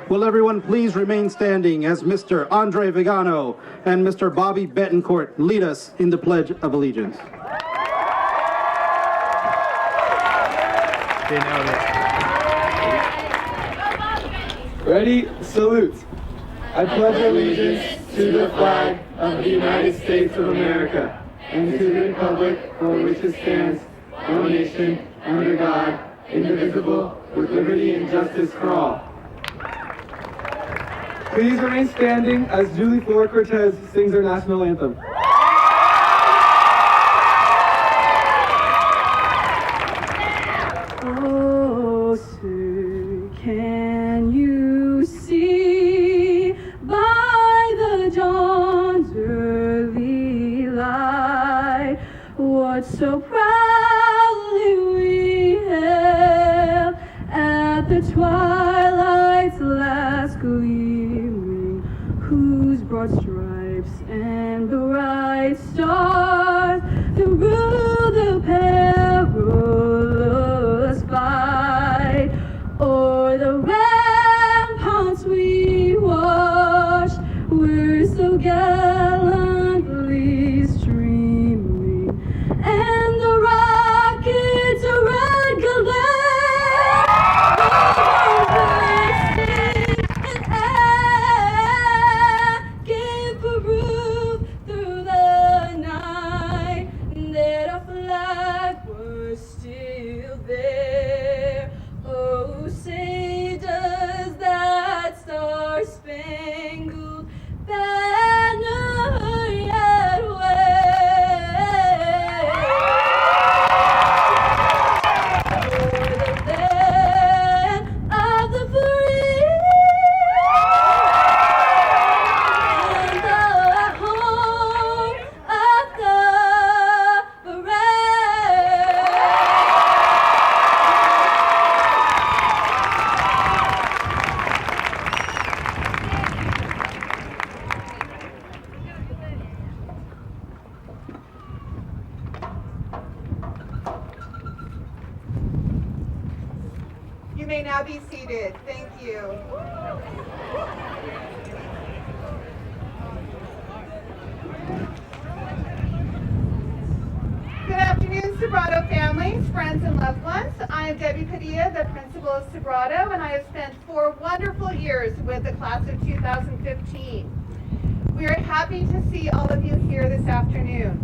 Will everyone please remain standing as Mr. Andre Vigano and Mr. Bobby Betancourt lead us in the Pledge of Allegiance. Ready? Salute. I pledge allegiance to the flag of the United States of America and to the republic for which it stands, one nation, under God, indivisible, with liberty and justice for all. Please remain standing as Julie Flor-Cortez sings our national anthem. Oh, sir, can you see by the dawn's early light what so proudly we hailed at the twilight's last gleaming, whose broad stripes and bright stars through the perilous fight o'er the ramparts we watched were so gallantly streaming, and the rockets' red glare gave proof through the night that our flag was still there. Oh, say does that star-spangled banner yet wave o'er the land of the free and the home of the brave. You may now be seated. Thank you. Good afternoon, Sobrato families, friends, and loved ones. I am Debbie Padilla, the principal of Sobrato, and I have spent 4 wonderful years with the class of 2015. We are happy to see all of you here this afternoon.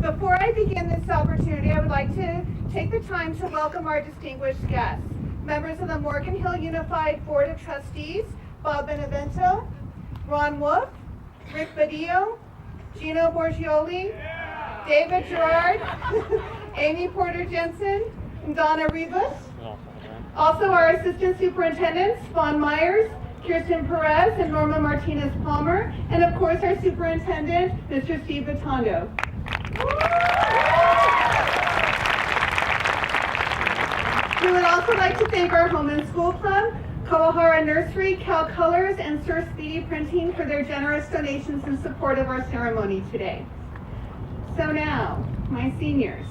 Before I begin this opportunity, I would like to take the time to welcome our distinguished guests, members of the Morgan Hill Unified Board of Trustees, Bob Benevento, Ron Wolf, Rick Badillo, Gino Borgioli, David Gerard, Amy Porter Jensen, and Donna Rivas. Also our assistant superintendents, Vaughn Myers, Kirsten Perez, and Norma Martinez Palmer, and of course our superintendent, Mr. Steve Batondo. We would also like to thank our Home and School Club, Kawahara Nursery, Cal Colors, and Sir Speedy Printing for their generous donations in support of our ceremony today. So now, my seniors.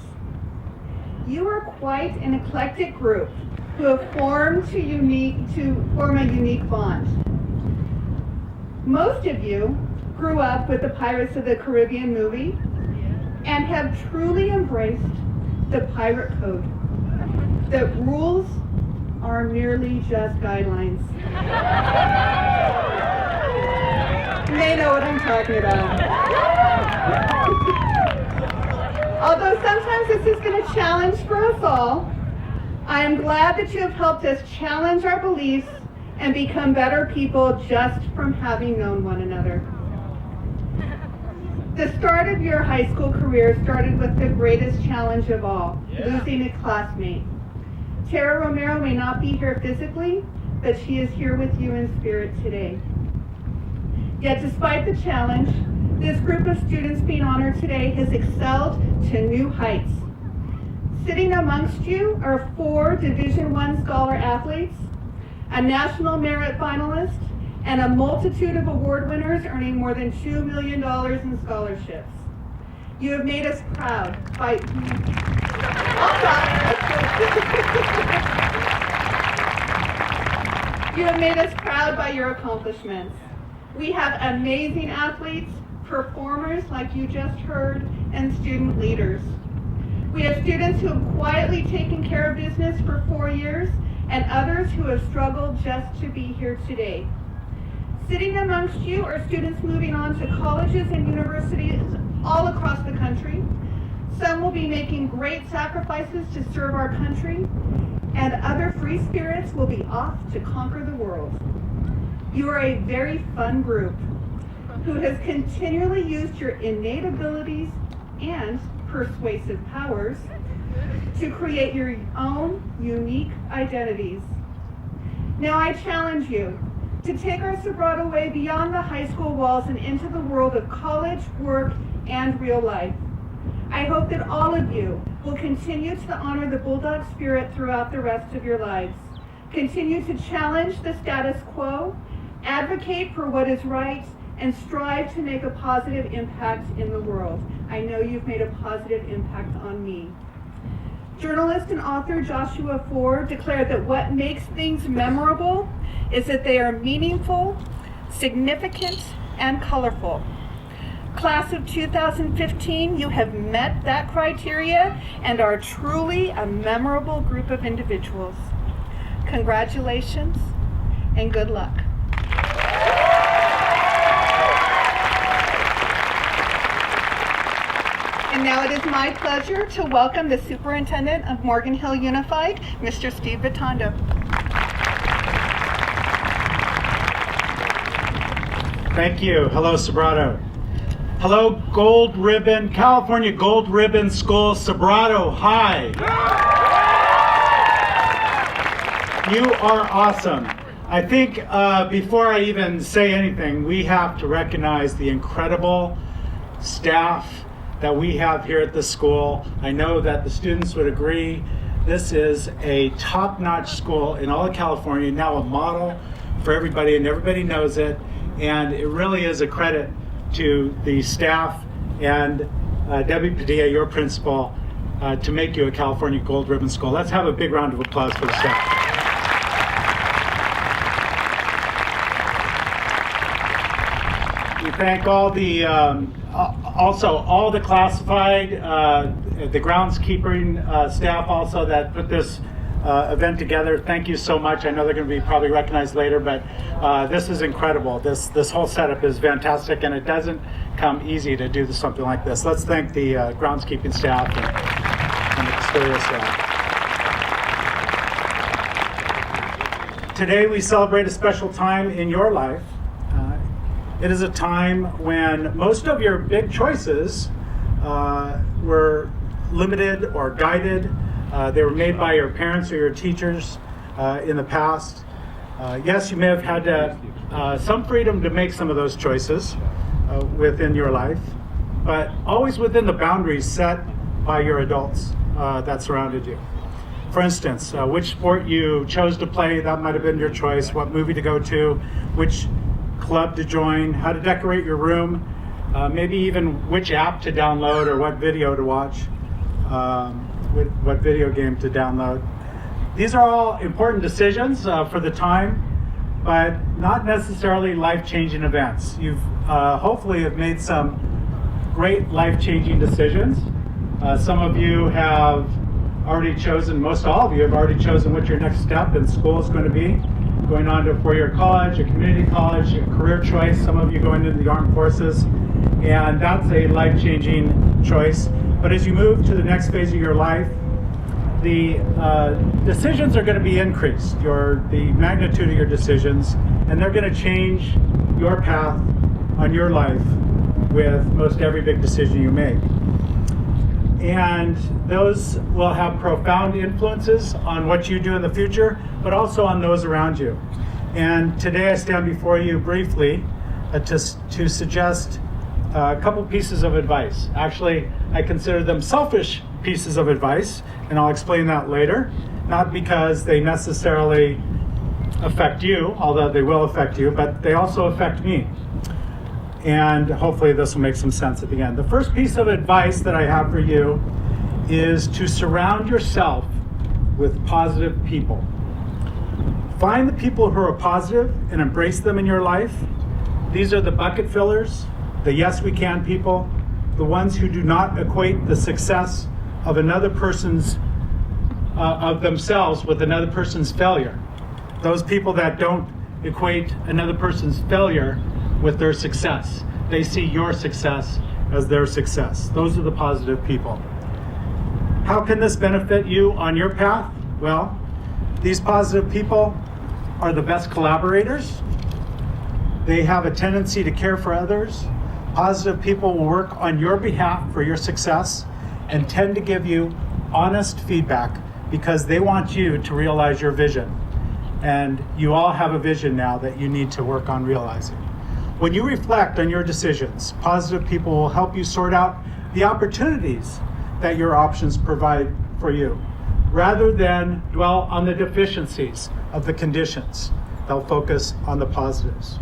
You are quite an eclectic group who have formed to form a unique bond. Most of you grew up with the Pirates of the Caribbean movie and have truly embraced the pirate code. The rules are merely just guidelines. You may know what I'm talking about. Although sometimes this has been a challenge for us all, I am glad that you have helped us challenge our beliefs and become better people just from having known one another. The start of your high school career started with the greatest challenge of all, losing a classmate. Tara Romero may not be here physically, but she is here with you in spirit today. Yet despite the challenge, this group of students being honored today has excelled to new heights. Sitting amongst you are 4 Division I scholar athletes, a national merit finalist, and a multitude of award winners earning more than $2 million in scholarships. You have made us proud by... You have made us proud by your accomplishments. We have amazing athletes, performers like you just heard, and student leaders. We have students who have quietly taken care of business for 4 years, and others who have struggled just to be here today. Sitting amongst you are students moving on to colleges and universities all across the country. Some will be making great sacrifices to serve our country, and other free spirits will be off to conquer the world. You are a very fun group who has continually used your innate abilities and persuasive powers to create your own unique identities. Now I challenge you to take our Sobrato way beyond the high school walls and into the world of college, work, and real life. I hope that all of you will continue to honor the Bulldog spirit throughout the rest of your lives. Continue to challenge the status quo, advocate for what is right, and strive to make a positive impact in the world. I know you've made a positive impact on me. Journalist and author Joshua Ford declared that what makes things memorable is that they are meaningful, significant, and colorful. Class of 2015, you have met that criteria and are truly a memorable group of individuals. Congratulations and good luck. And now it is my pleasure to welcome the Superintendent of Morgan Hill Unified, Mr. Steve Vitondo. Thank you. Hello, Sobrato. Hello, Gold Ribbon, California Gold Ribbon School, Sobrato High. You are awesome. I think before I even say anything, we have to recognize the incredible staff that we have here at the school. I know that the students would agree. This is a top-notch school in all of California, now a model for everybody, and everybody knows it. And it really is a credit to the staff and Debbie Padilla, your principal, to make you a California Gold Ribbon School. Let's have a big round of applause for the staff. We thank all the, also all the classified, the groundskeeping staff also that put this event together. Thank you so much. I know they're going to be probably recognized later, but this is incredible. This whole setup is fantastic, and it doesn't come easy to do something like this. Let's thank the groundskeeping staff and the custodial staff. Today we celebrate a special time in your life. It is a time when most of your big choices were limited or guided. They were made by your parents or your teachers in the past. Yes, you may have had some freedom to make some of those choices within your life, but always within the boundaries set by your adults that surrounded you. For instance, which sport you chose to play, that might have been your choice, what movie to go to, which club to join, how to decorate your room, maybe even which app to download or what video to watch. what video game to download. These are all important decisions for the time, but not necessarily life-changing events. You've hopefully have made some great life-changing decisions. Some of you have already chosen, most all of you have already chosen what your next step in school is going to be. Going on to a four-year college, a community college, a career choice, some of you going into the armed forces, and that's a life-changing choice. But as you move to the next phase of your life, the decisions are going to be increased, the magnitude of your decisions, and they're going to change your path on your life with most every big decision you make. And those will have profound influences on what you do in the future, but also on those around you. And today I stand before you briefly to suggest a couple pieces of advice. Actually, I consider them selfish pieces of advice, and I'll explain that later. Not because they necessarily affect you, although they will affect you, but they also affect me. And hopefully this will make some sense at the end. The first piece of advice that I have for you is to surround yourself with positive people. Find the people who are positive and embrace them in your life. These are the bucket fillers, the yes we can people, the ones who do not equate the success of another person's, of themselves with another person's failure. Those people that don't equate another person's failure with their success. They see your success as their success. Those are the positive people. How can this benefit you on your path? Well, these positive people are the best collaborators. They have a tendency to care for others. Positive people will work on your behalf for your success and tend to give you honest feedback because they want you to realize your vision. And you all have a vision now that you need to work on realizing. When you reflect on your decisions, positive people will help you sort out the opportunities that your options provide for you, rather than dwell on the deficiencies of the conditions. They'll focus on the positives.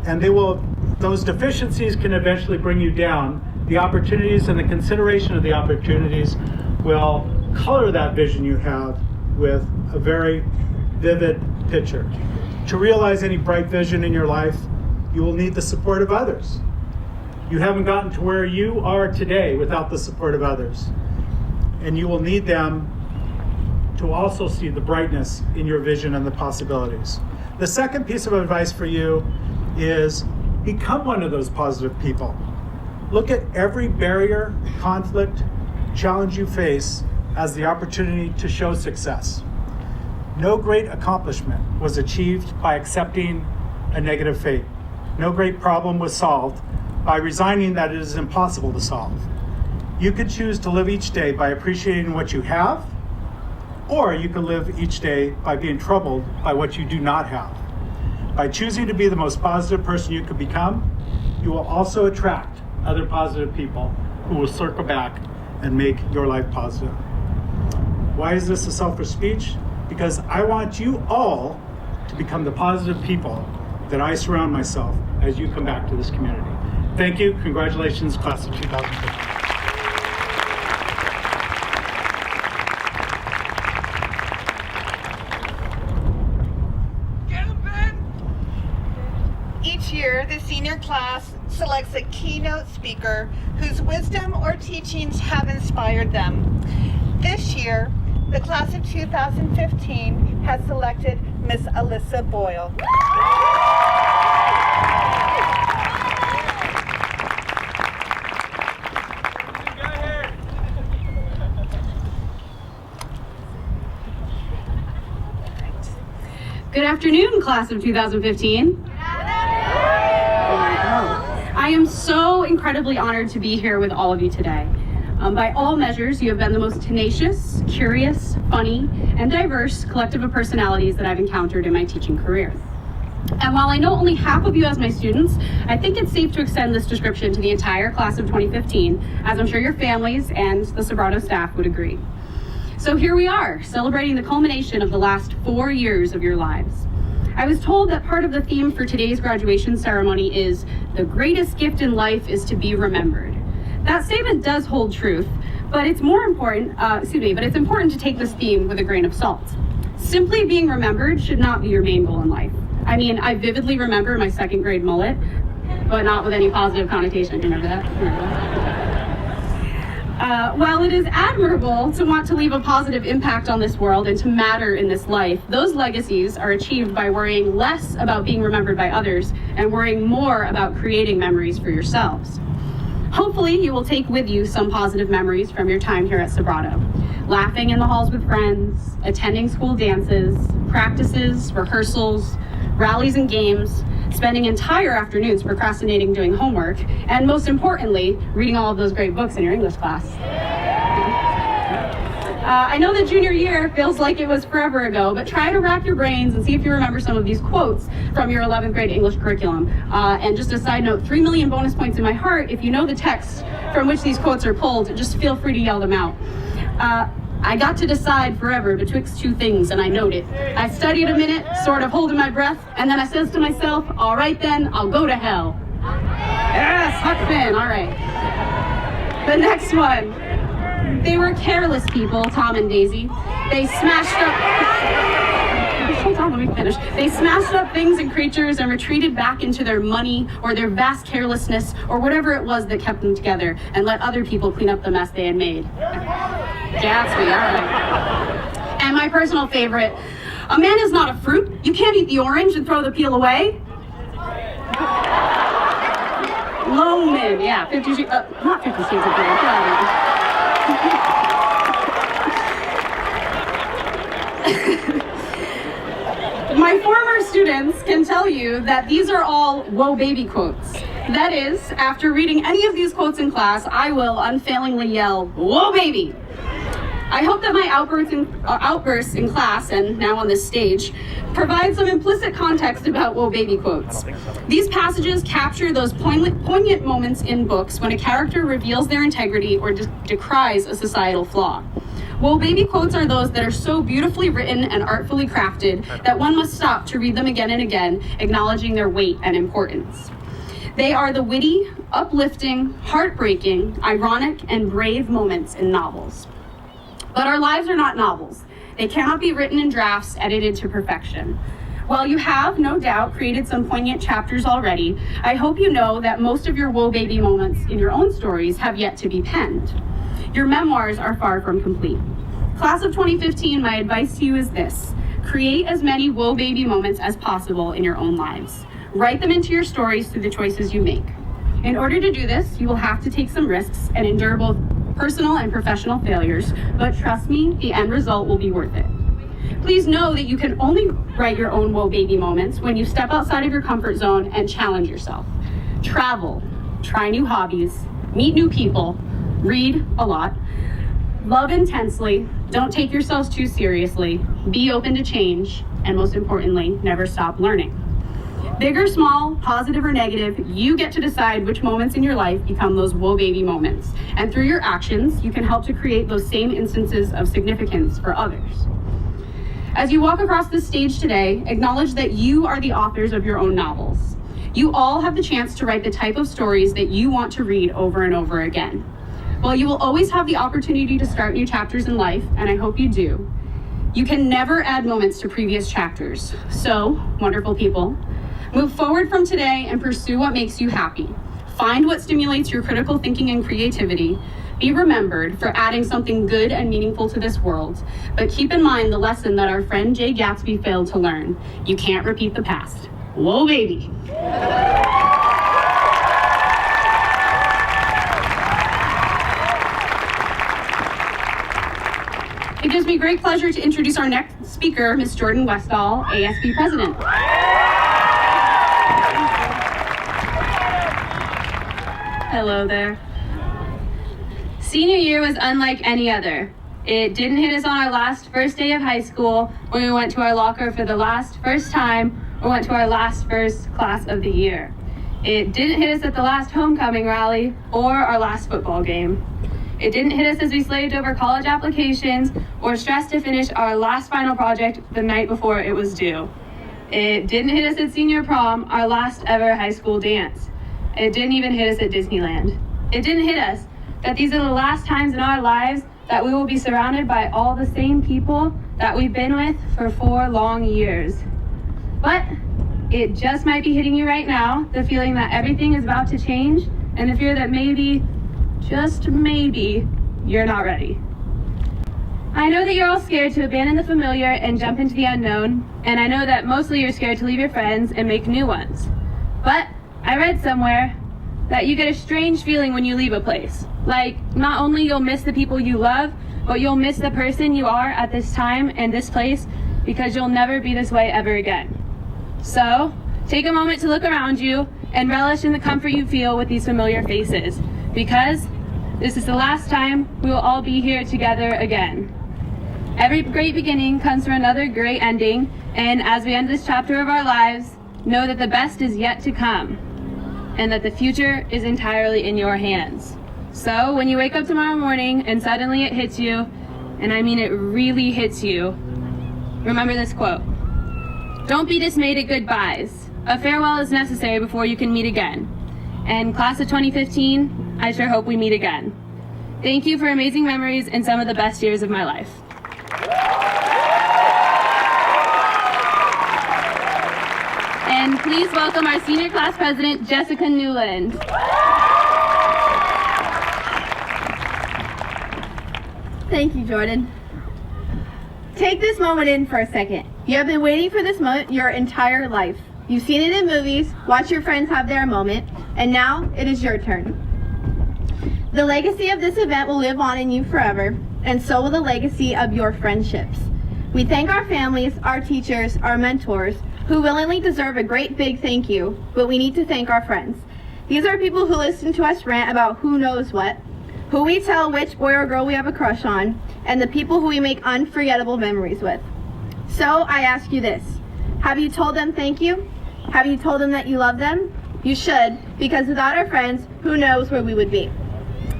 And those deficiencies can eventually bring you down. The opportunities and the consideration of the opportunities will color that vision you have with a very vivid picture. To realize any bright vision in your life, you will need the support of others. You haven't gotten to where you are today without the support of others. And you will need them to also see the brightness in your vision and the possibilities. The second piece of advice for you is become one of those positive people. Look at every barrier, conflict, challenge you face as the opportunity to show success. No great accomplishment was achieved by accepting a negative fate. No great problem was solved by resigning that it is impossible to solve. You could choose to live each day by appreciating what you have, or you can live each day by being troubled by what you do not have. By choosing to be the most positive person you could become, you will also attract other positive people who will circle back and make your life positive. Why is this a selfish speech? Because I want you all to become the positive people that I surround myself as you come back to this community. Thank you. Congratulations, class of 2015. Each year, the senior class selects a keynote speaker whose wisdom or teachings have inspired them. This year, the class of 2015 has selected Miss Alyssa Boyle. Good afternoon, class of 2015. I am so incredibly honored to be here with all of you today. By all measures, you have been the most tenacious, curious, funny, and diverse collective of personalities that I've encountered in my teaching career. And while I know only half of you as my students, I think it's safe to extend this description to the entire class of 2015, as I'm sure your families and the Sobrato staff would agree. So here we are, celebrating the culmination of the last 4 years of your lives. I was told that part of the theme for today's graduation ceremony is, "The greatest gift in life is to be remembered." That statement does hold truth, But it's important to take this theme with a grain of salt. Simply being remembered should not be your main goal in life. I mean, I vividly remember my second grade mullet, but not with any positive connotation. Remember that? While it is admirable to want to leave a positive impact on this world and to matter in this life, those legacies are achieved by worrying less about being remembered by others and worrying more about creating memories for yourselves. Hopefully, you will take with you some positive memories from your time here at Sobrato. Laughing in the halls with friends, attending school dances, practices, rehearsals, rallies and games, spending entire afternoons procrastinating doing homework, and most importantly, reading all of those great books in your English class. I know that junior year feels like it was forever ago, but try to rack your brains and see if you remember some of these quotes from your 11th grade English curriculum. And just a side note, 3 million bonus points in my heart if you know the text from which these quotes are pulled. Just feel free to yell them out. I got to decide forever betwixt two things, and I note it. I studied a minute, sort of holding my breath, and then I says to myself, all right then, I'll go to hell. Yes, Huck Finn, all right. The next one. They were careless people, Tom and Daisy. They smashed up... Hold on, let me finish. They smashed up things and creatures and retreated back into their money or their vast carelessness or whatever it was that kept them together and let other people clean up the mess they had made. Gatsby, all right. And my personal favorite, a man is not a fruit. You can't eat the orange and throw the peel away. Loman, yeah, 50 Shades, not 50 Shades of Grey. My former students can tell you that these are all whoa baby quotes. That is, after reading any of these quotes in class, I will unfailingly yell, whoa baby! I hope that my outbursts in class, and now on this stage, provide some implicit context about whoa baby quotes. These passages capture those poignant moments in books when a character reveals their integrity or decries a societal flaw. Whoa baby quotes are those that are so beautifully written and artfully crafted that one must stop to read them again and again, acknowledging their weight and importance. They are the witty, uplifting, heartbreaking, ironic, and brave moments in novels. But our lives are not novels. They cannot be written in drafts edited to perfection. While you have, no doubt, created some poignant chapters already, I hope you know that most of your whoa baby moments in your own stories have yet to be penned. Your memoirs are far from complete. Class of 2015, my advice to you is this: create as many whoa baby moments as possible in your own lives. Write them into your stories through the choices you make. In order to do this, you will have to take some risks and endure both personal and professional failures, but trust me, the end result will be worth it. Please know that you can only write your own whoa baby moments when you step outside of your comfort zone and challenge yourself. Travel, try new hobbies, meet new people, read a lot, love intensely, don't take yourselves too seriously, be open to change, and most importantly, never stop learning. Big or small, positive or negative, you get to decide which moments in your life become those whoa baby moments. And through your actions, you can help to create those same instances of significance for others. As you walk across this stage today, acknowledge that you are the authors of your own novels. You all have the chance to write the type of stories that you want to read over and over again. While you will always have the opportunity to start new chapters in life, and I hope you do, you can never add moments to previous chapters. So, wonderful people, move forward from today and pursue what makes you happy. Find what stimulates your critical thinking and creativity. Be remembered for adding something good and meaningful to this world. But keep in mind the lesson that our friend Jay Gatsby failed to learn. You can't repeat the past. Whoa, baby. It gives me great pleasure to introduce our next speaker, Ms. Jordan Westall, ASB President. Hello there. Senior year was unlike any other. It didn't hit us on our first day of high school when we went to our locker for the first time or went to our first class of the year. It didn't hit us at the last homecoming rally or our last football game. It didn't hit us as we slaved over college applications or stressed to finish our last final project the night before it was due. It didn't hit us at senior prom, our last ever high school dance. It didn't even hit us at Disneyland. It didn't hit us that these are the last times in our lives that we will be surrounded by all the same people that we've been with for 4 long years. But it just might be hitting you right now, the feeling that everything is about to change, and the fear that maybe, just maybe, you're not ready. I know that you're all scared to abandon the familiar and jump into the unknown, and I know that mostly you're scared to leave your friends and make new ones. But I read somewhere that you get a strange feeling when you leave a place. Like, not only you'll miss the people you love, but you'll miss the person you are at this time and this place, because you'll never be this way ever again. So, take a moment to look around you and relish in the comfort you feel with these familiar faces, because this is the last time we will all be here together again. Every great beginning comes from another great ending, and as we end this chapter of our lives, know that the best is yet to come, and that the future is entirely in your hands. So when you wake up tomorrow morning and suddenly it hits you, and I mean it really hits you, remember this quote: "Don't be dismayed at goodbyes. A farewell is necessary before you can meet again. And class of 2015, I sure hope we meet again. Thank you for amazing memories and some of the best years of my life." And please welcome our senior class president, Jessica Newland. Thank you, Jordan. Take this moment in for a second. You have been waiting for this moment your entire life. You've seen it in movies, watched your friends have their moment, and now it is your turn. The legacy of this event will live on in you forever, and so will the legacy of your friendships. We thank our families, our teachers, our mentors, who willingly deserve a great big thank you, but we need to thank our friends. These are people who listen to us rant about who knows what, who we tell which boy or girl we have a crush on, and the people who we make unforgettable memories with. So I ask you this: have you told them thank you? Have you told them that you love them? You should, because without our friends, who knows where we would be.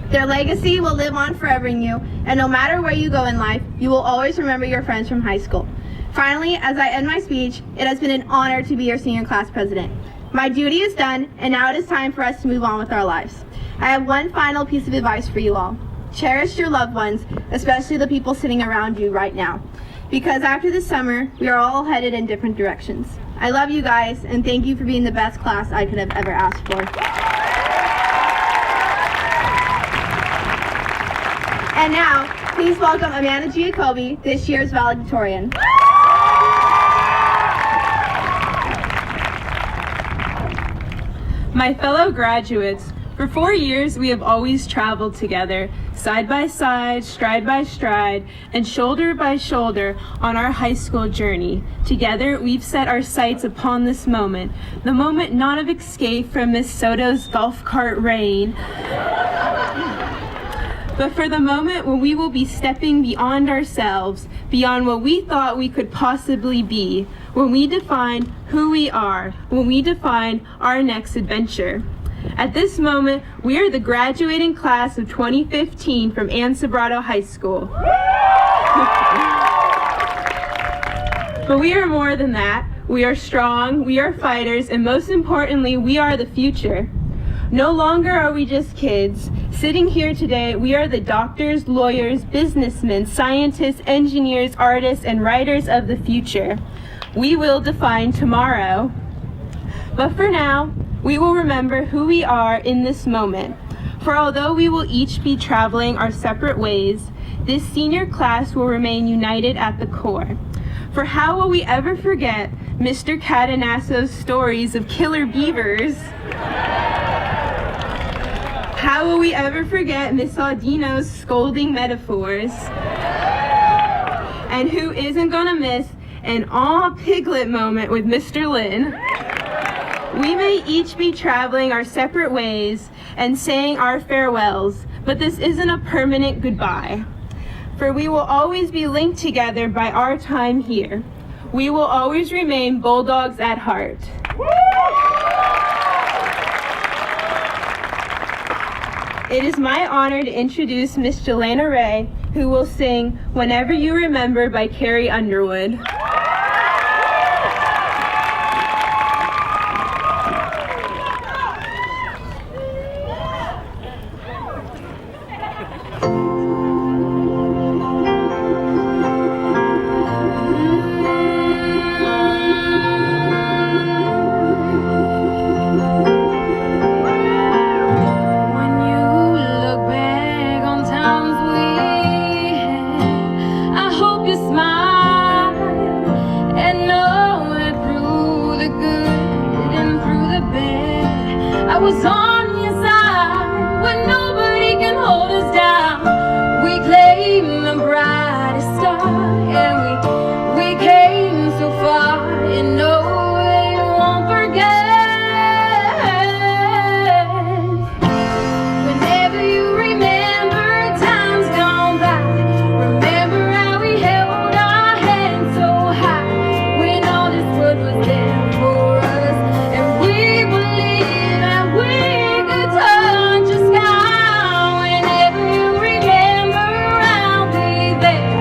Their legacy will live on forever in you, and no matter where you go in life, you will always remember your friends from high school. Finally, as I end my speech, it has been an honor to be your senior class president. My duty is done, and now it is time for us to move on with our lives. I have one final piece of advice for you all. Cherish your loved ones, especially the people sitting around you right now, because after this summer, we are all headed in different directions. I love you guys, and thank you for being the best class I could have ever asked for. And now, please welcome Amanda Giacobbe, this year's valedictorian. My fellow graduates, for 4 years we have always traveled together, side by side, stride by stride, and shoulder by shoulder on our high school journey. Together we've set our sights upon this moment, the moment not of escape from Miss Soto's golf cart rain, but for the moment when we will be stepping beyond ourselves, beyond what we thought we could possibly be, when we define who we are, when we define our next adventure. At this moment, we are the graduating class of 2015 from Sobrato High School. But we are more than that. We are strong, we are fighters, and most importantly, we are the future. No longer are we just kids. Sitting here today, we are the doctors, lawyers, businessmen, scientists, engineers, artists, and writers of the future. We will define tomorrow. But for now, we will remember who we are in this moment. For although we will each be traveling our separate ways, this senior class will remain united at the core. For how will we ever forget Mr. Cadenasso's stories of killer beavers? How will we ever forget Miss Audino's scolding metaphors? And who isn't gonna miss an aw piglet moment with Mr. Lin? We may each be traveling our separate ways and saying our farewells, but this isn't a permanent goodbye. For we will always be linked together by our time here. We will always remain Bulldogs at heart. It is my honor to introduce Miss Jelena Ray, who will sing Whenever You Remember by Carrie Underwood. was on your side when nobody can hold us down. We claim the brightest star, and we came so far, and no, they won't forget. Whenever you remember times gone by, remember how we held our hands so high when all this world was there for us, and we believed that we could touch the sky. Whenever you remember, I'll be there.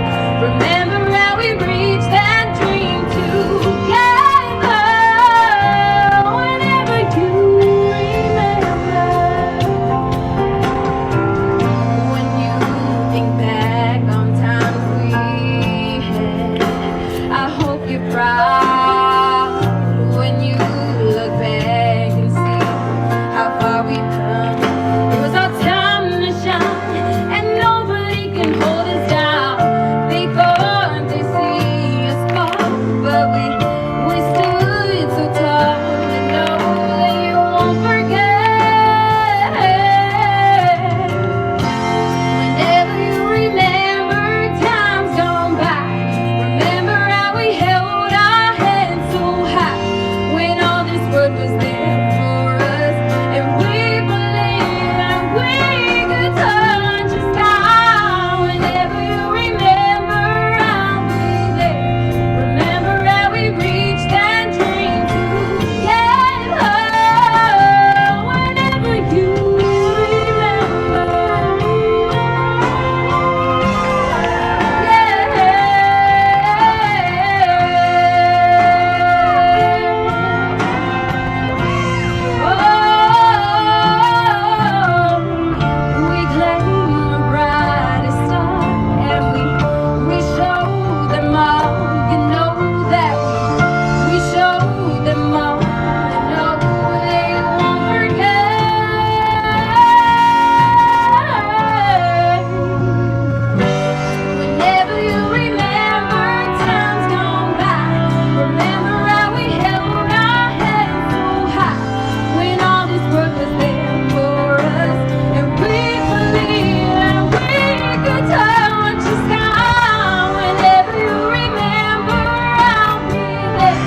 Remember how we reached that dream together. Whenever you remember, when you think back on times we had, I hope you're proud when you look back and see how far we've come. It was our time to shine, and nobody can hold us down. They thought they see us fall, but we stood so tall, and know that you won't forget. Whenever you remember times gone by, remember how we held our heads so high when all this world was there for us, and we believed that we could touch the sky. Whenever you remember, I'll be there. Remember how we reached that dream together. Whenever you we claim the brightest star, and we show them all. You know that we show them all. You know they won't forget. Whenever you remember times gone by, remember how we held our heads so high when all this world was there for us, and we believed that we could touch the sky. Whenever you remember, I'll be there.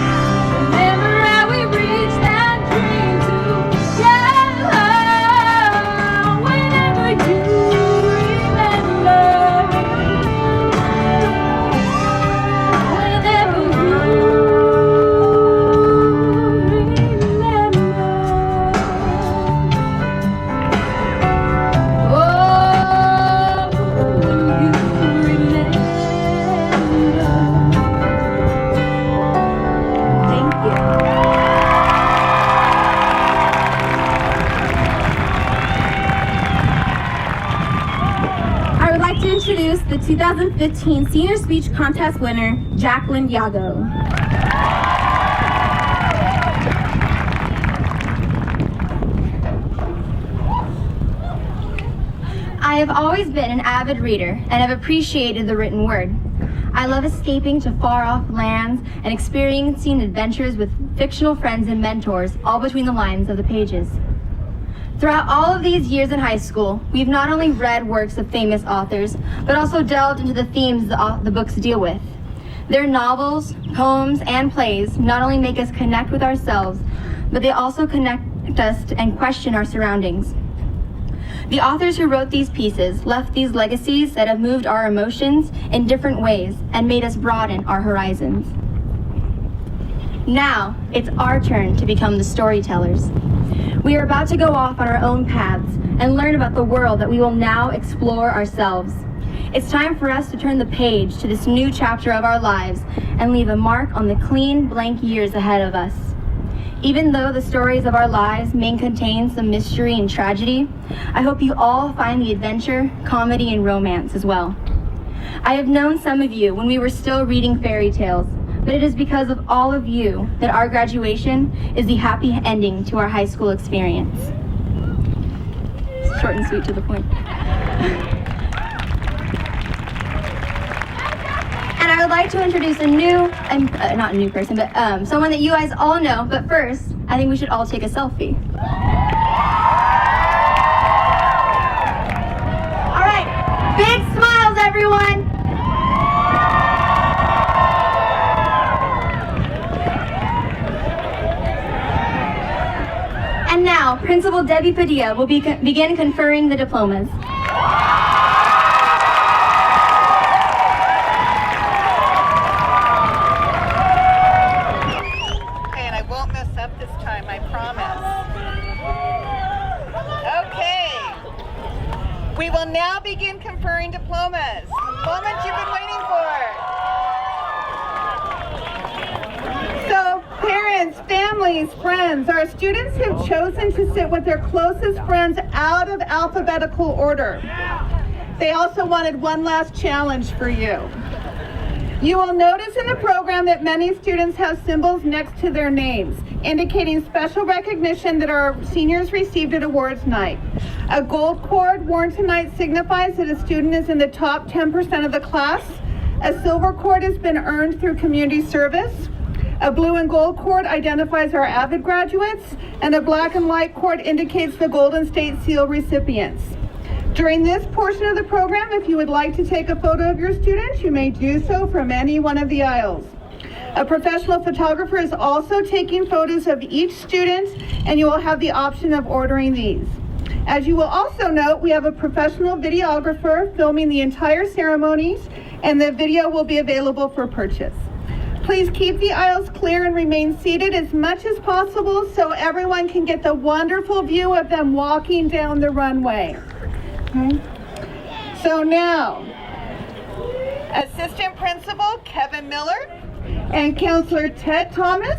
Remember how we reached that dream together. Whenever you remember, whenever you Thank you. I would like to introduce the 2015 Senior Speech Contest winner, Jacqueline Yago. I have always been an avid reader and have appreciated the written word. I love escaping to far-off lands and experiencing adventures with fictional friends and mentors, all between the lines of the pages. Throughout all of these years in high school, we've not only read works of famous authors, but also delved into the themes the books deal with. Their novels, poems, and plays not only make us connect with ourselves, but they also connect us and question our surroundings. The authors who wrote these pieces left these legacies that have moved our emotions in different ways and made us broaden our horizons. Now, it's our turn to become the storytellers. We are about to go off on our own paths and learn about the world that we will now explore ourselves. It's time for us to turn the page to this new chapter of our lives and leave a mark on the clean, blank years ahead of us. Even though the stories of our lives may contain some mystery and tragedy, I hope you all find the adventure, comedy, and romance as well. I have known some of you when we were still reading fairy tales, but it is because of all of you that our graduation is the happy ending to our high school experience. Short and sweet to the point. And I would like to introduce a new, not a new person, but someone that you guys all know. But first, I think we should all take a selfie. everyone. And now, Principal Debbie Padilla will begin conferring the diplomas. Okay, and I won't mess up this time, I promise. Okay. We will now begin conferring diplomas. The moment you've been waiting for. So, parents, families, friends, our students have chosen to sit with their closest friends out of alphabetical order. They also wanted one last challenge for you. You will notice in the program that many students have symbols next to their names, indicating special recognition that our seniors received at awards night. A gold cord worn tonight signifies that a student is in the top 10% of the class. A silver cord has been earned through community service. A blue and gold cord identifies our avid graduates, and a black and white cord indicates the Golden State Seal recipients. During this portion of the program, if you would like to take a photo of your students, you may do so from any one of the aisles. A professional photographer is also taking photos of each student, and you will have the option of ordering these. As you will also note, we have a professional videographer filming the entire ceremonies, and the video will be available for purchase. Please keep the aisles clear and remain seated as much as possible so everyone can get the wonderful view of them walking down the runway. Okay. So now, Assistant Principal Kevin Miller and Counselor Ted Thomas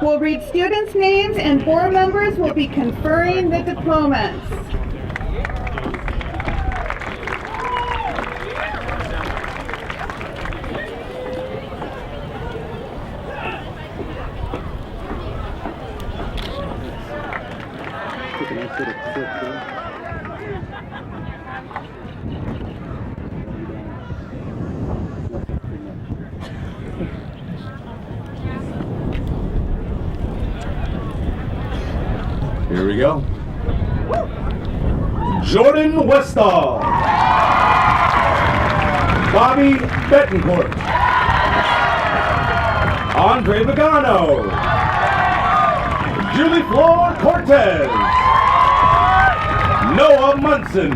will read students' names, and board members will be conferring the diplomas. Here we go. Jordan Westall. Bobby Betancourt. Andre Vigano. Julie Flor Cortez. Noah Munson.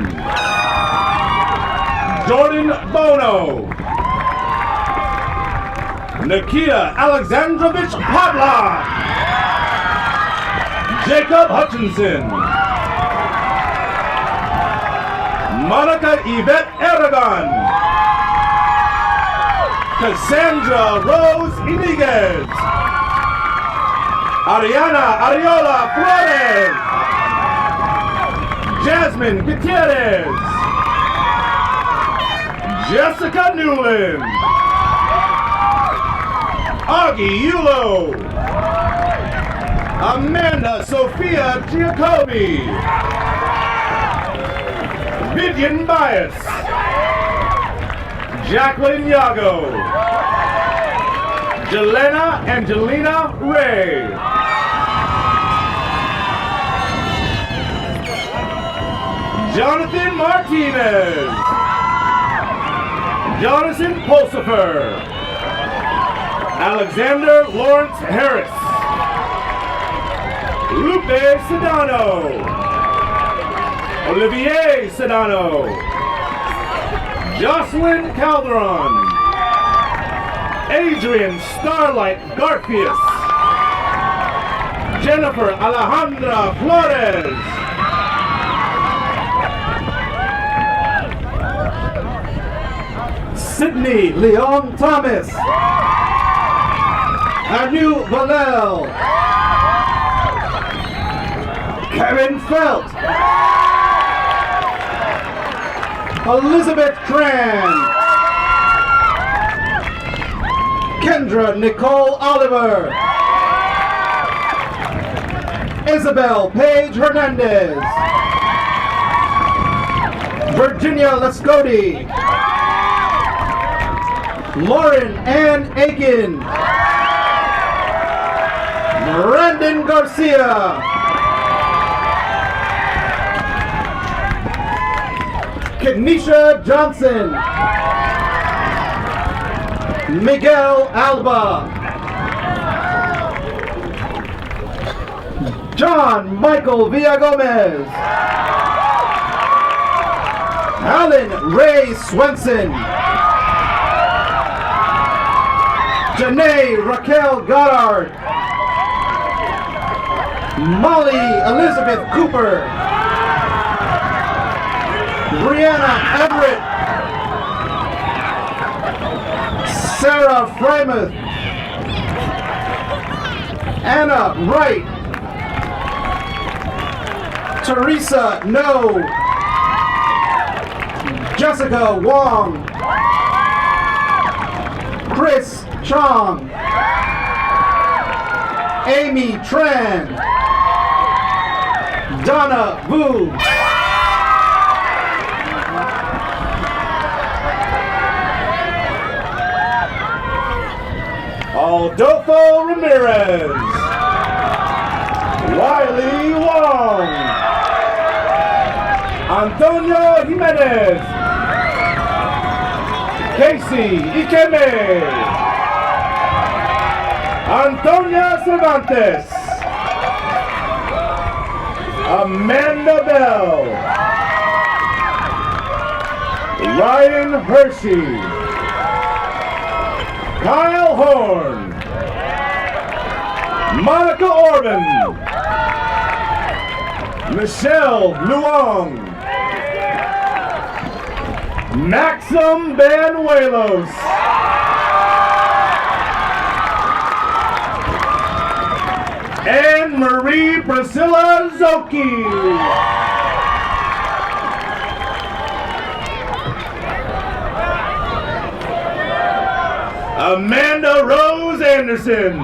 Jordan Bono. Nikita Alexandrovich Pavlov. Jacob Hutchinson. Monica Yvette Aragon. Cassandra Rose Iniguez. Ariana Ariola Flores. Jasmine Gutierrez. Jessica Newland. Augie Yulo. Amanda Sophia Giacobi. Vivian Bias. Jacqueline Yago. Jelena Angelina Ray. Jonathan Martinez. Jonathan Pulsifer. Alexander Lawrence Harris. Lupe Sedano. Olivier Sedano. Jocelyn Calderon. Adrian Starlight Garfias. Jennifer Alejandra Flores. Sydney Leon Thomas. Anu Valel. Karen Felt. Elizabeth Tran. Kendra Nicole Oliver. Isabel Paige Hernandez. Virginia Lascotti. Lauren Ann Aiken. Brandon Garcia. Kenisha Johnson. Miguel Alba. John Michael Villagomez. Alan Ray Swenson. Janae Raquel Goddard. Molly Elizabeth Cooper. Brianna Everett. Sarah Frymouth. Anna Wright. Teresa No. Jessica Wong. Chris Chong. Amy Tran. Donna Vu. Adolfo Ramirez. Wiley Wong. Antonio Jimenez. Casey Ikeme. Antonia Cervantes. Amanda Bell. Ryan Hershey. Kyle Horn. Monica Orban. Michelle Luong. Maxim Banuelos. And Marie Priscilla Zoki. Amanda Rose Anderson.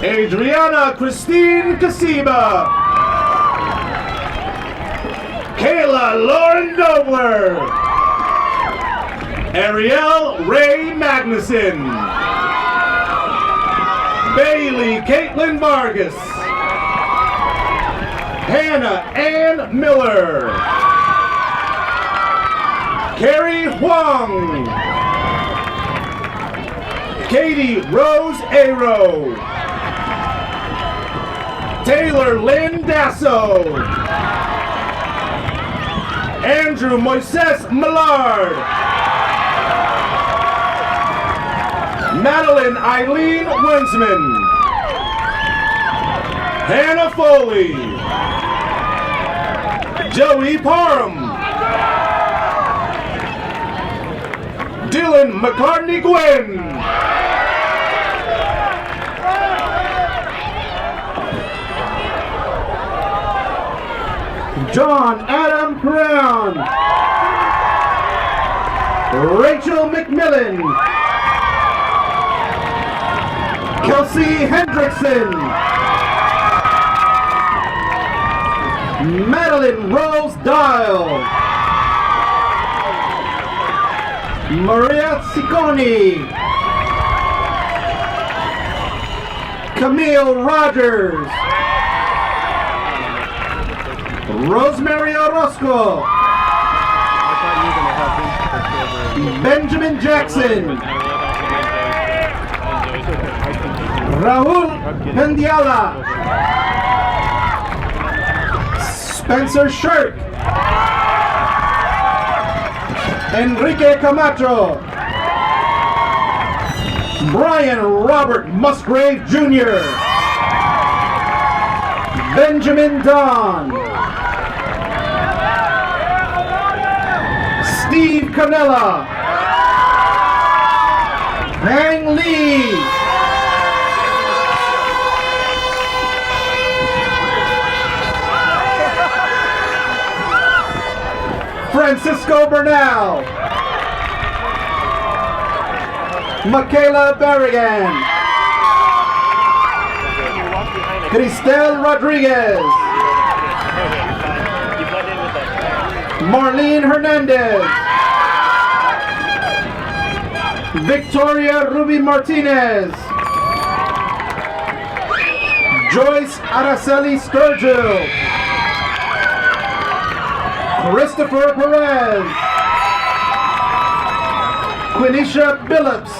Adriana Christine Casiba. Kayla Lauren Dobler. Ariel Ray Magnuson. Bailey Caitlin Vargas. Hannah Ann Miller. Carrie Huang. Katie Rose Aero. Taylor Lynn Dasso. Andrew Moises Millard. Madeline Eileen Winsman. Hannah Foley. Joey Parham. Dylan McCartney Gwynn. John Adam Brown. Rachel McMillan. Kelsey Hendrickson. Madeline Rose Dial. Maria Ciccone. Camille Rogers. Rosemary Orozco. Benjamin Jackson. Rahul Pendiala. Spencer Shirk. Enrique Camacho. Brian Robert Musgrave Jr. Benjamin Don. Steve Canella. Hang Lee. Francisco Bernal. Michaela Barragan. Cristel Rodriguez. Marlene Hernandez. Victoria Ruby Martinez. Joyce Araceli Sturgill. Christopher Perez. Quinisha Billups,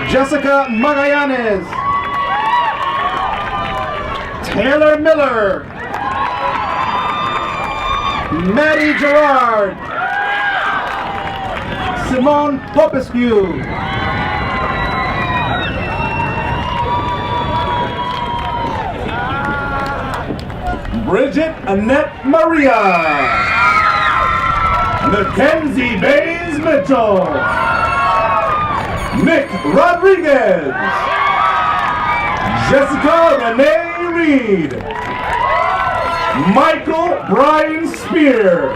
Jessica Magallanes, Taylor Miller, Maddie Gerard, Simone Popescu, Bridget Annette Maria, Mackenzie Bays Mitchell, Nick Rodriguez, Jessica Renee Reed, Michael Brian Spear,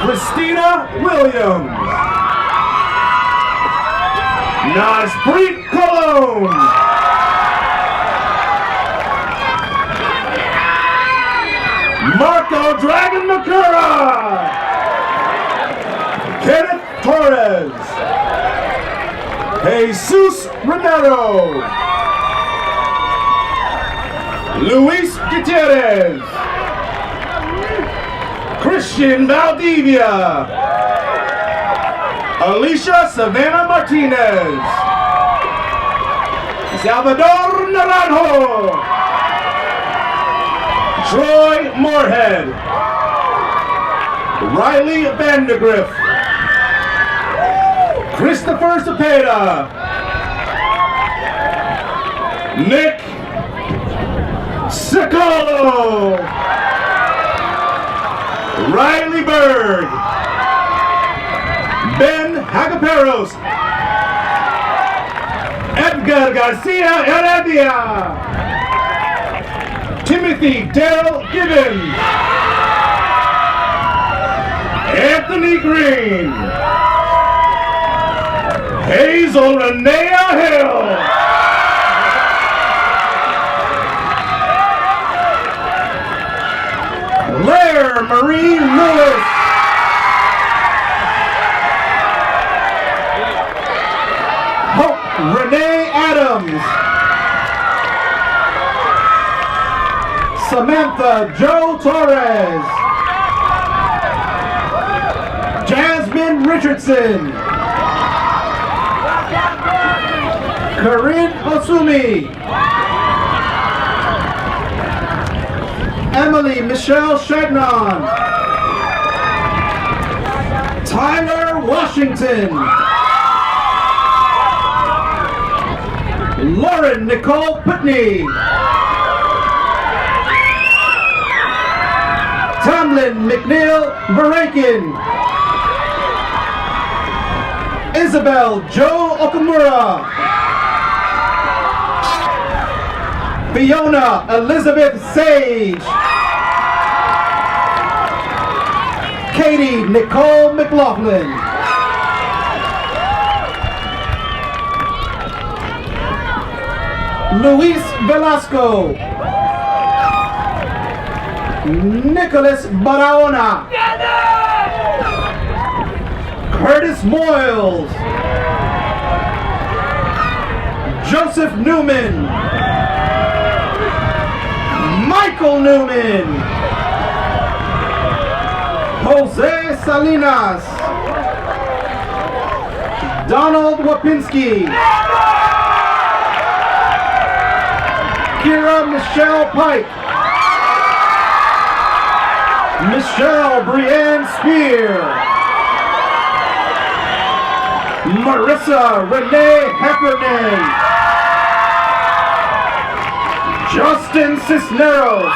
Christina Williams, Najpreet Cologne, Marco Dragon Makura, Kenneth Torres, Jesus Romero, Luis Gutierrez, Christian Valdivia, Alicia Savannah Martinez, Salvador Naranjo, Troy Moorhead, Riley Vandergriff, Christopher Cepeda, Nick Sicolo, Riley Berg, Ben Hagaperos, Edgar Garcia Heredia, Timothy Darrell Gibbons, Anthony Green, Hazel Renea Hill, Claire Marie Lewis, Hope Renee Adams, Samantha Jo Torres, Jasmine Richardson, Corinne Osumi, Emily Michelle Chagnon, Tyler Washington, Lauren Nicole Putney, Tamlin McNeil Varankin, Isabel Jo Okamura, Fiona Elizabeth Sage, Katie Nicole McLaughlin, Luis Velasco, Nicholas Barahona, Curtis Moyles, Joseph Newman, Michael Newman, Jose Salinas, Donald Wapinski, Kira Michelle Pike, Michelle Brienne Spear, Marissa Renee Heffernan, Justin Cisneros,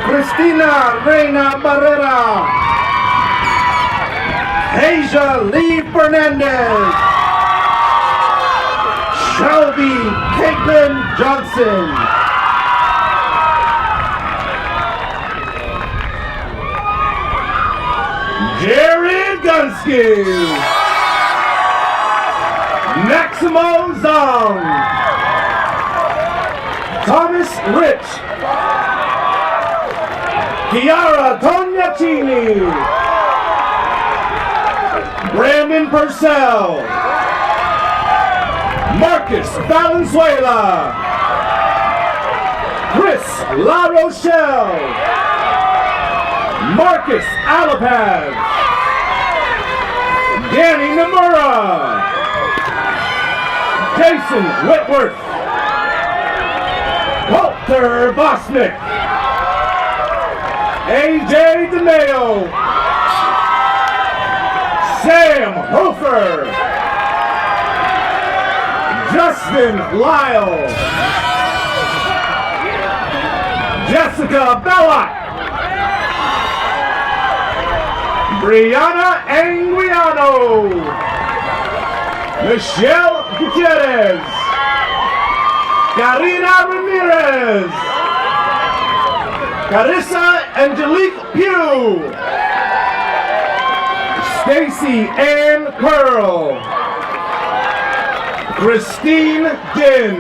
Cristina Reina Barrera, Asia Lee Fernandez, Shelby Caitlin Johnson, Jared Gunsky, Maximo Zong, Thomas Rich, Chiara Tognacini, Brandon Purcell, Marcus Valenzuela, Chris La Rochelle, Marcus Alapaz, Danny Nomura, Jason Whitworth, Walter Bosnick, AJ DeMayo, Sam Hofer, Justin Lyle, Jessica Belloc, Brianna Anguiano, Michelle Gutierrez, Karina Ramirez, Carissa Angelique Pugh, Stacy Ann Curl, Christine Din,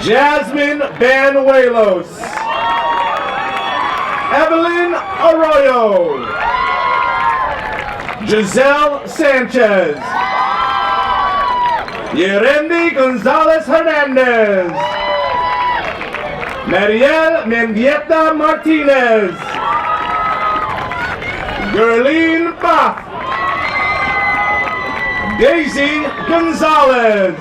Jasmine Banuelos, Evelyn Arroyo, Giselle Sanchez, Yerendi Gonzalez Hernandez, Mariel Mendieta Martinez, Gerline Bach, Daisy Gonzalez,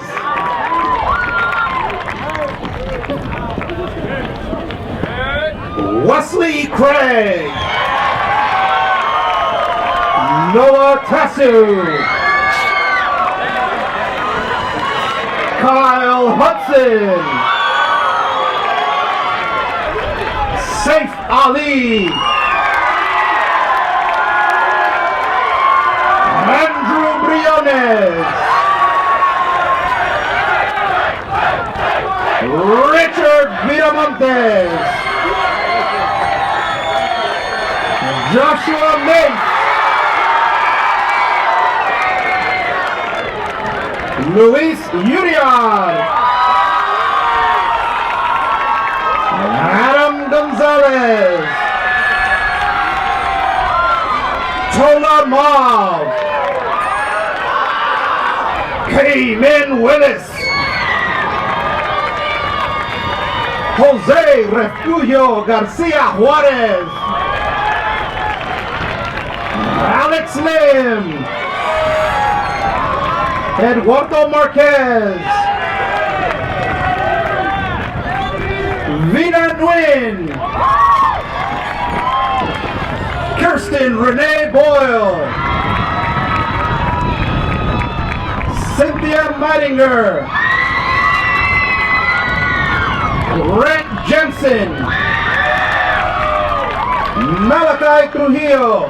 Wesley Craig, Noah Tassel, Kyle Hudson, Saif Ali, Andrew Briones, Richard Viramontes, Joshua Mace, Luis Uriar, Adam Gonzalez, Tola Mav, K-Min Willis, Jose Refugio Garcia Juarez, Alex Lim, Eduardo Marquez, Vina Nguyen, Kirsten Renee Boyle, Cynthia Meidinger, Grant Jensen, Malachi Trujillo,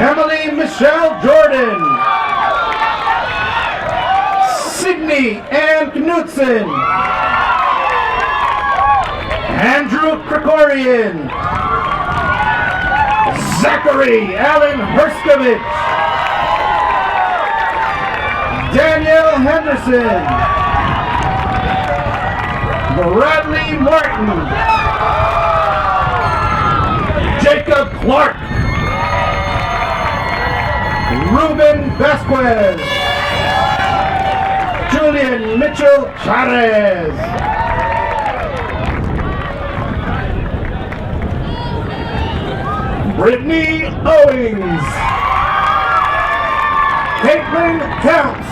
Emily Michelle Jordan, Sydney Ann Knudsen, Andrew Krikorian, Zachary Allen Herskovich, Danielle Henderson, Bradley Martin, Jacob Clark, Ruben Vasquez, Julian Mitchell Chavez, Brittany Owings, Caitlin Counts,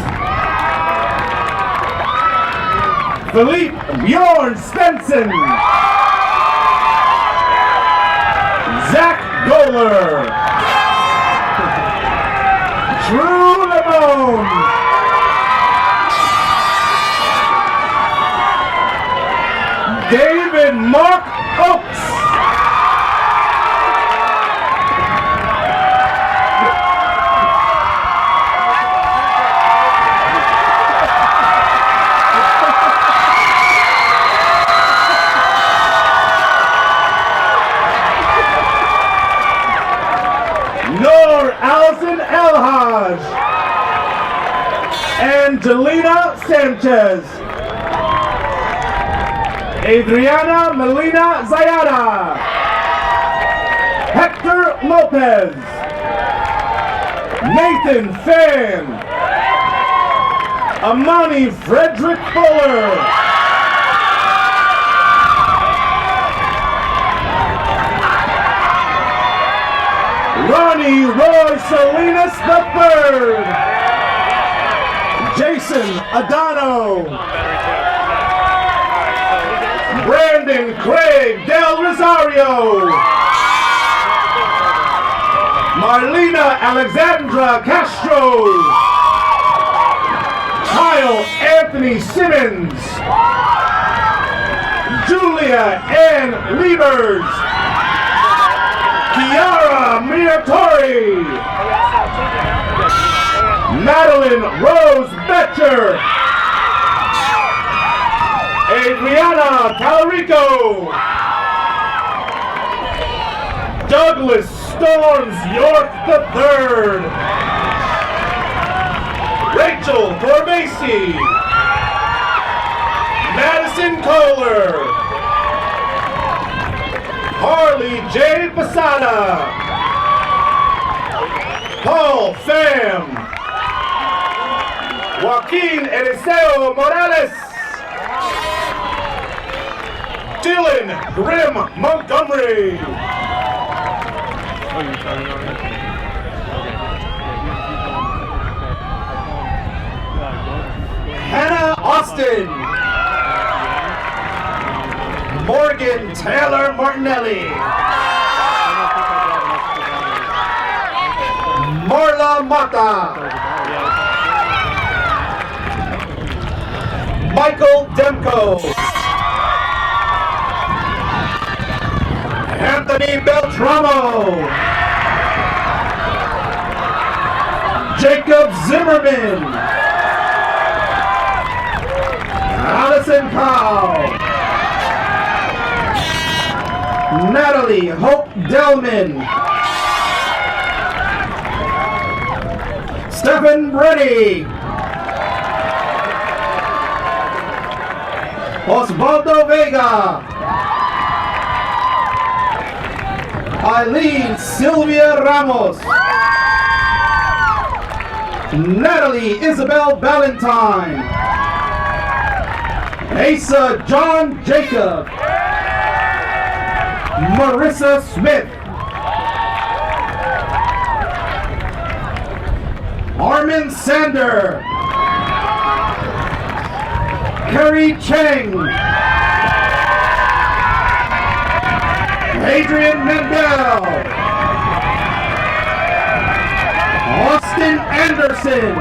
Philippe Bjorn Stenson, Zach Goller, Drew Lemone, David Mark Oaks, Noor Allison Elhaj, Angelina Sanchez, Adriana Melina Zayada, Hector Lopez, Nathan Fan, Amani Frederick Fuller, Johnny Roy Salinas III. Jason Adano. Brandon Craig Del Rosario. Marlena Alexandra Castro. Kyle Anthony Simmons. Julia Ann Liebers. Kiara Miratori. Madeline Rose Betcher. Adriana Talarico. Douglas Storms York III. Rachel Torbacy. Madison Kohler. Harley J. Posada. Paul Pham. Joaquin Eliseo Morales. Dylan Grimm Montgomery. Hannah Austin. Morgan Taylor Martinelli. Marla Mata. Michael Demko. Anthony Beltramo. Jacob Zimmerman. Allison Powell. Natalie Hope Delman. Stephen Brady. Osvaldo Vega. Eileen Sylvia Ramos. Natalie Isabel Valentine. Asa John Jacob. Marissa Smith. Armin Sander. Kerry Cheng. Adrian Mendel. Austin Anderson.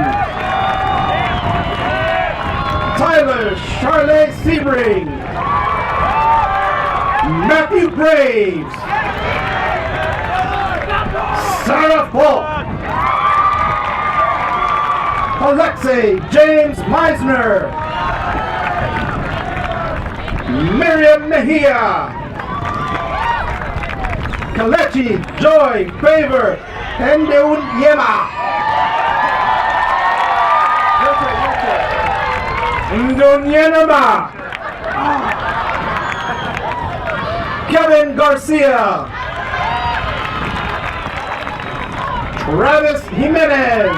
Tyler Charlotte Sebring. Matthew Graves. Sarah Falk. Alexei James Meisner. Miriam Mejia. Kalechi Joy Favor Hendeun Yema. Ndonyenama. Kevin Garcia. Travis Jimenez.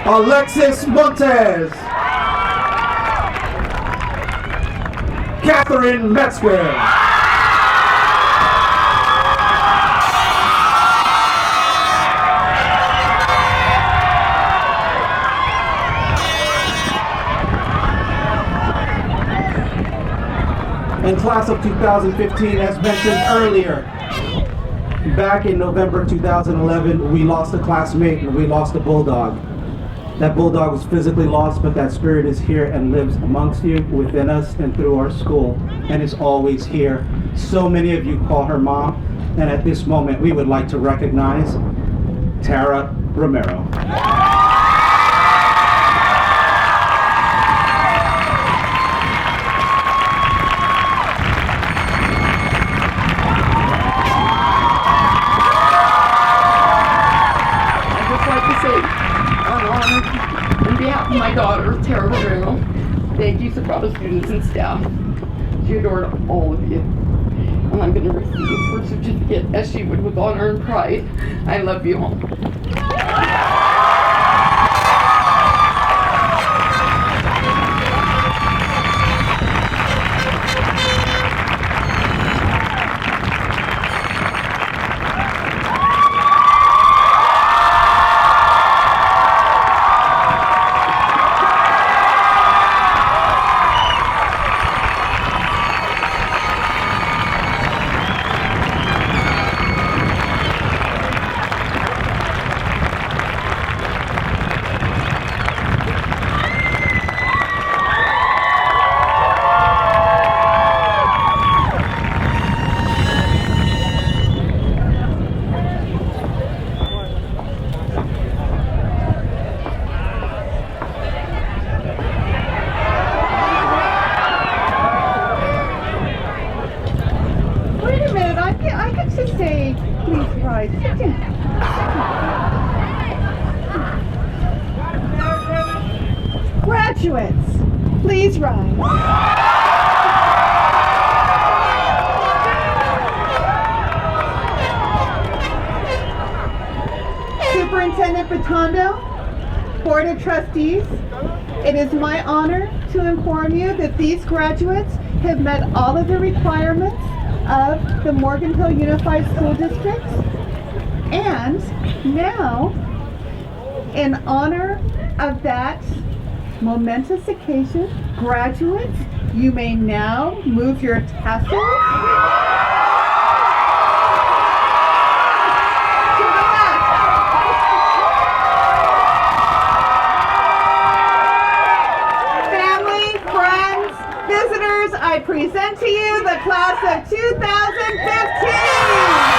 Alexis Montez. Catherine Metzger. In class of 2015, as mentioned earlier, back in November 2011, we lost a classmate and we lost a bulldog. That bulldog was physically lost, but that spirit is here and lives amongst you, within us, and through our school, and is always here. So many of you call her mom, and at this moment, we would like to recognize Tara Romero. My daughter, Tara Romero. Thank you, Sobrato students and staff. She adored all of you. And I'm going to receive her certificate as she would with honor and pride. I love you all. right. Sit down. Graduates, please rise. Superintendent Batondo, Board of Trustees, it is my honor to inform you that these graduates have met all of the requirements of the Morgan Hill Unified School District. And now, in honor of that momentous occasion, graduates, you may now move your tassels to the left. Family, friends, visitors, I present to you the class of 2015.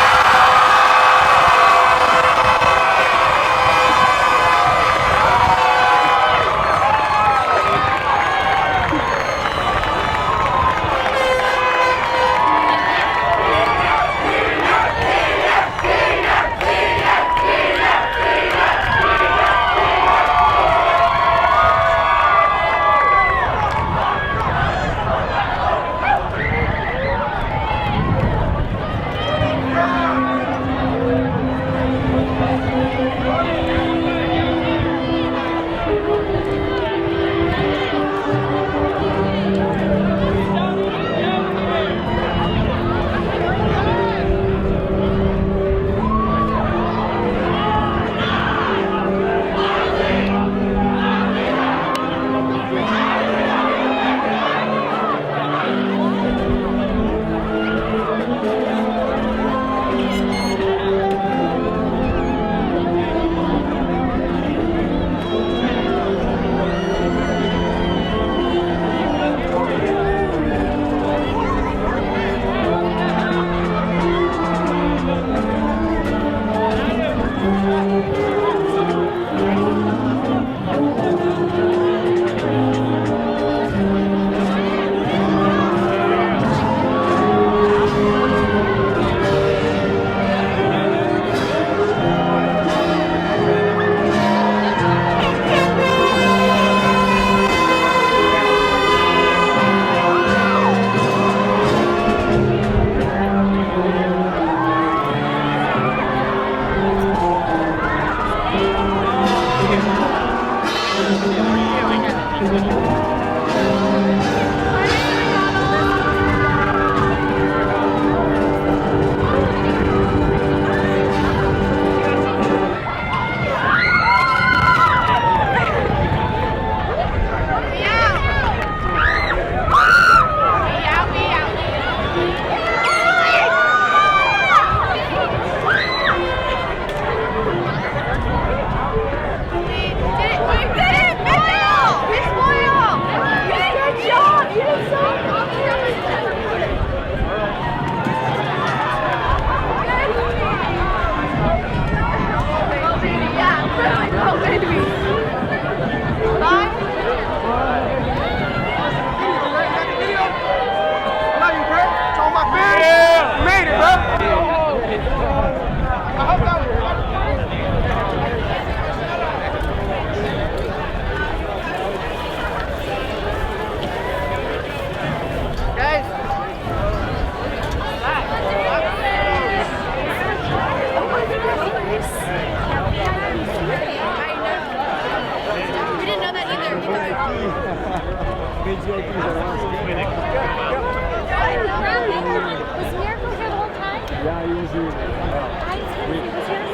Yeah, he was here.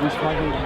We struggled with